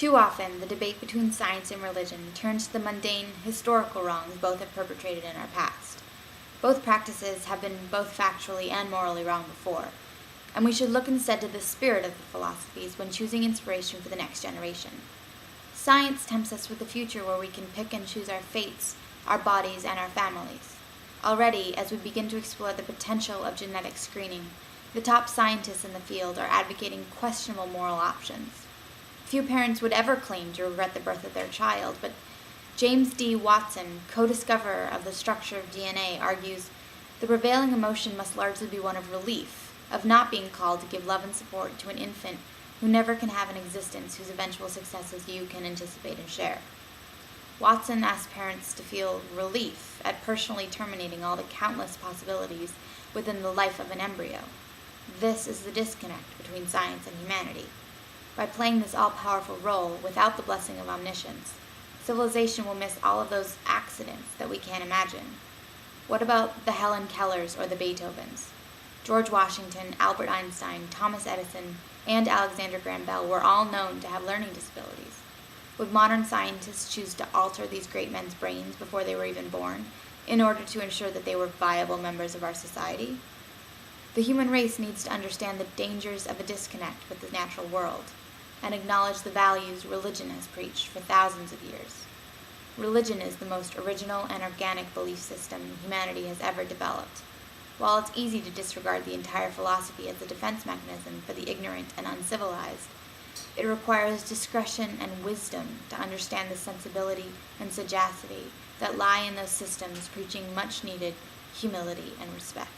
Too often, the debate between science and religion turns to the mundane, historical wrongs both have perpetrated in our past. Both practices have been both factually and morally wrong before, and we should look instead to the spirit of the philosophies when choosing inspiration for the next generation. Science tempts us with a future where we can pick and choose our fates, our bodies, and our families. Already, as we begin to explore the potential of genetic screening, the top scientists in the field are advocating questionable moral options. Few parents would ever claim to regret the birth of their child, but James D. Watson, co-discoverer of the structure of DNA, argues the prevailing emotion must largely be one of relief, of not being called to give love and support to an infant who never can have an existence whose eventual successes you can anticipate and share. Watson asks parents to feel relief at personally terminating all the countless possibilities within the life of an embryo. This is the disconnect between science and humanity. By playing this all-powerful role without the blessing of omniscience, civilization will miss all of those accidents that we can't imagine. What about the Helen Kellers or the Beethovens? George Washington, Albert Einstein, Thomas Edison, and Alexander Graham Bell were all known to have learning disabilities. Would modern scientists choose to alter these great men's brains before they were even born, in order to ensure that they were viable members of our society? The human race needs to understand the dangers of a disconnect with the natural world, and acknowledge the values religion has preached for thousands of years. Religion is the most original and organic belief system humanity has ever developed. While it's easy to disregard the entire philosophy as a defense mechanism for the ignorant and uncivilized, it requires discretion and wisdom to understand the sensibility and sagacity that lie in those systems preaching much-needed humility and respect.